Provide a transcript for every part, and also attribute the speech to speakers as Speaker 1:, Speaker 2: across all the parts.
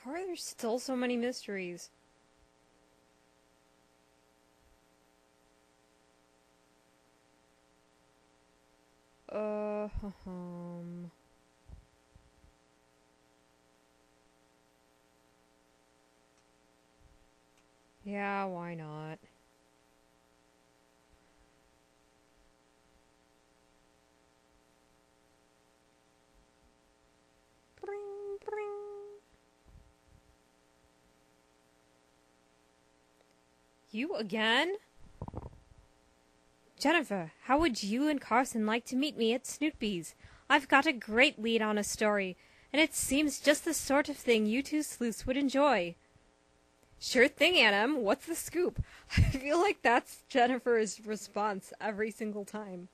Speaker 1: How are there still so many mysteries? Uh, um... Yeah, why not? Bring, bring. You again? Jennifer, how would you and Carson like to meet me at Snootby's? I've got a great lead on a story, and it seems just the sort of thing you two sleuths would enjoy. Sure thing, Anna. What's the scoop? I feel like that's Jennifer's response every single time.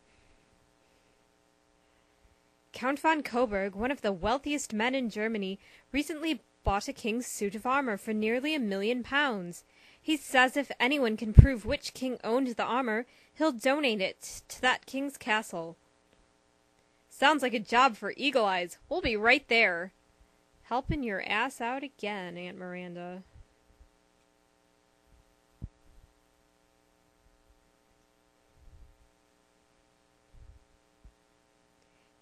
Speaker 1: Count von Coburg, one of the wealthiest men in Germany, recently bought a king's suit of armor for nearly £1,000,000. He says if anyone can prove which king owned the armor, he'll donate it to that king's castle. Sounds like a job for Eagle Eyes. We'll be right there. Helping your ass out again, Aunt Miranda.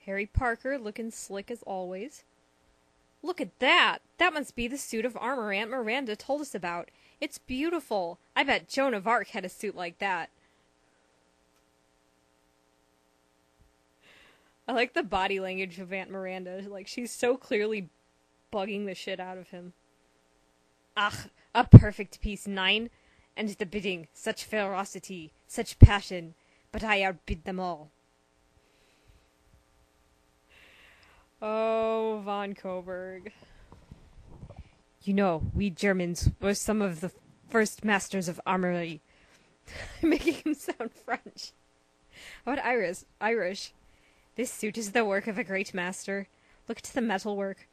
Speaker 1: Harry Parker looking slick as always. Look at that! That must be the suit of armor Aunt Miranda told us about. It's beautiful. I bet Joan of Arc had a suit like that. I like the body language of Aunt Miranda. Like, she's so clearly bugging the shit out of him. Ach, a perfect piece, 9. And the bidding, such ferocity, such passion. But I outbid them all. Oh, von Coburg. You know, we Germans were some of the first masters of armory. Making him sound French. How about Irish? This suit is the work of a great master. Look at the metalwork.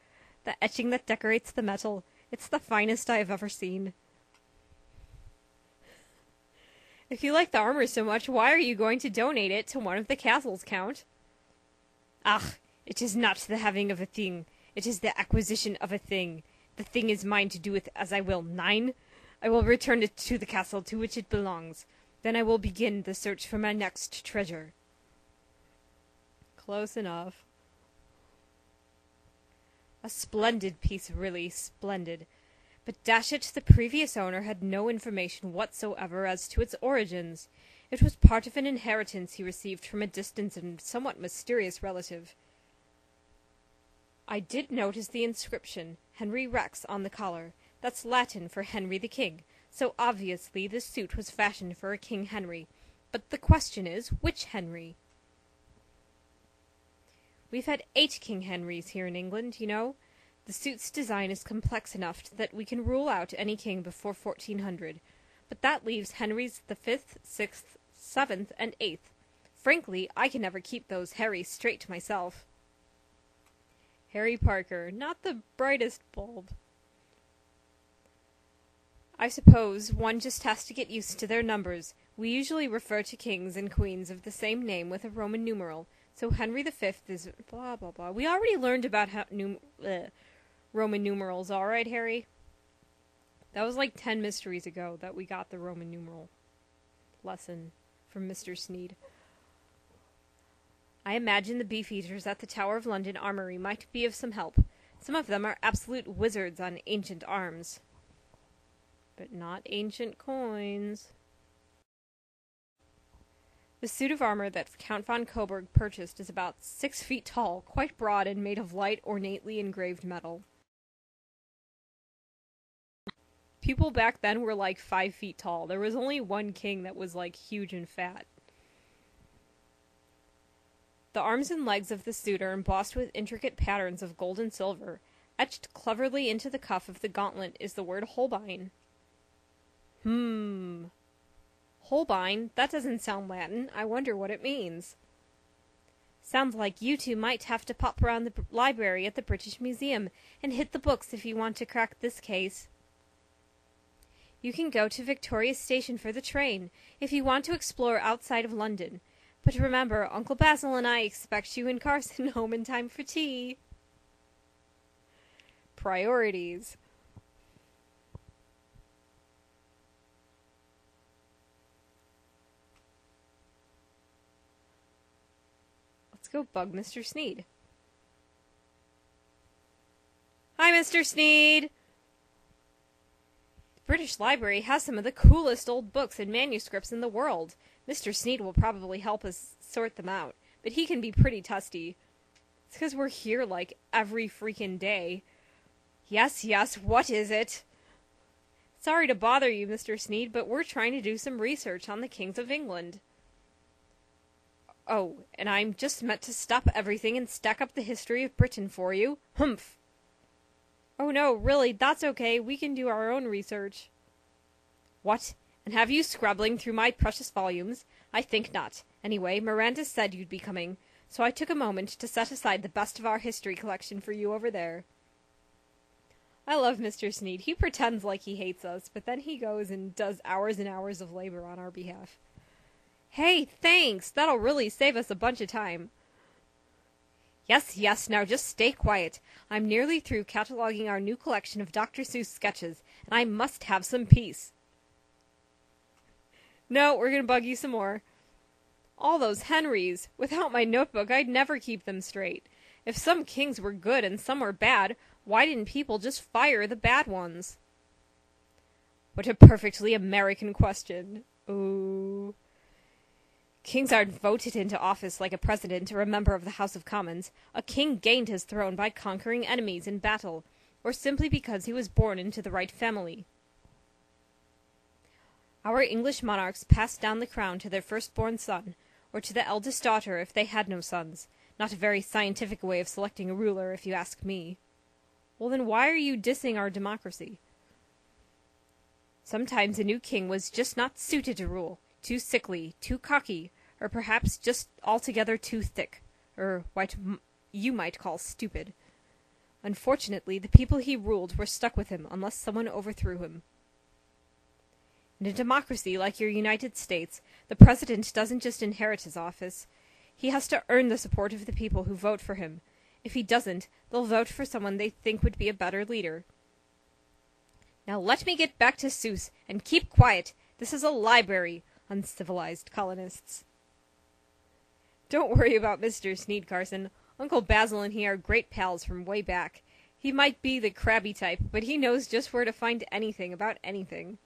Speaker 1: The etching that decorates the metal. It's the finest I have ever seen. If you like the armor so much, why are you going to donate it to one of the castles, Count? Ach, it is not the having of a thing. It is the acquisition of a thing. The thing is mine to do with as I will. 9. I will return it to the castle to which it belongs. Then I will begin the search for my next treasure. Close enough. A splendid piece, really splendid. But dash it, the previous owner had no information whatsoever as to its origins. It was part of an inheritance he received from a distant and somewhat mysterious relative. I did notice the inscription, Henry Rex, on the collar. That's Latin for Henry the King, so obviously this suit was fashioned for a King Henry. But the question is, which Henry? We've had 8 King Henrys here in England, you know. The suit's design is complex enough that we can rule out any king before 1400. But that leaves Henrys the 5th, 6th, 7th, and 8th. Frankly, I can never keep those Harrys straight myself. Harry Parker, not the brightest bulb. I suppose one just has to get used to their numbers. We usually refer to kings and queens of the same name with a Roman numeral, so Henry V is blah blah blah. We already learned about Roman numerals, alright, Harry? That was like 10 mysteries ago that we got the Roman numeral lesson from Mr. Sneed. I imagine the Beefeaters at the Tower of London Armory might be of some help. Some of them are absolute wizards on ancient arms. But not ancient coins. The suit of armor that Count von Coburg purchased is about 6 feet tall, quite broad, and made of light, ornately engraved metal. People back then were like 5 feet tall. There was only one king that was like huge and fat. The arms and legs of the suit are embossed with intricate patterns of gold and silver. Etched cleverly into the cuff of the gauntlet is the word Holbein. Holbein? That doesn't sound Latin. I wonder what it means. Sounds like you two might have to pop around the library at the British Museum and hit the books if you want to crack this case. You can go to Victoria Station for the train if you want to explore outside of London. But remember, Uncle Basil and I expect you and Carson home in time for tea. Priorities. Let's go bug Mr. Sneed. Hi, Mr. Sneed! The British Library has some of the coolest old books and manuscripts in the world. Mr. Sneed will probably help us sort them out, but he can be pretty testy. It's because we're here, like, every freaking day. Yes, what is it? Sorry to bother you, Mr. Sneed, but we're trying to do some research on the kings of England. Oh, and I'm just meant to stop everything and stack up the history of Britain for you? Humph! Oh no, really, that's okay. We can do our own research. What? And have you scrabbling through my precious volumes? I think not. Anyway, Miranda said you'd be coming, so I took a moment to set aside the best of our history collection for you over there. I love Mr. Sneed. He pretends like he hates us, but then he goes and does hours and hours of labor on our behalf. Hey, thanks! That'll really save us a bunch of time. Yes, now just stay quiet. I'm nearly through cataloging our new collection of Dr. Seuss sketches, and I must have some peace. No, we're gonna bug you some more. All those Henrys! Without my notebook, I'd never keep them straight. If some kings were good and some were bad, why didn't people just fire the bad ones? What a perfectly American question. Ooh. Kings aren't voted into office like a president or a member of the House of Commons. A king gained his throne by conquering enemies in battle, or simply because he was born into the right family. Our English monarchs passed down the crown to their firstborn son, or to the eldest daughter if they had no sons. Not a very scientific way of selecting a ruler, if you ask me. Well, then why are you dissing our democracy? Sometimes a new king was just not suited to rule. Too sickly, too cocky, or perhaps just altogether too thick, or what you might call stupid. Unfortunately, the people he ruled were stuck with him unless someone overthrew him. In a democracy like your United States, the president doesn't just inherit his office. He has to earn the support of the people who vote for him. If he doesn't, they'll vote for someone they think would be a better leader. Now let me get back to Seuss, and keep quiet. This is a library, uncivilized colonists. Don't worry about Mr. Sneed, Carson. Uncle Basil and he are great pals from way back. He might be the crabby type, but he knows just where to find anything about anything.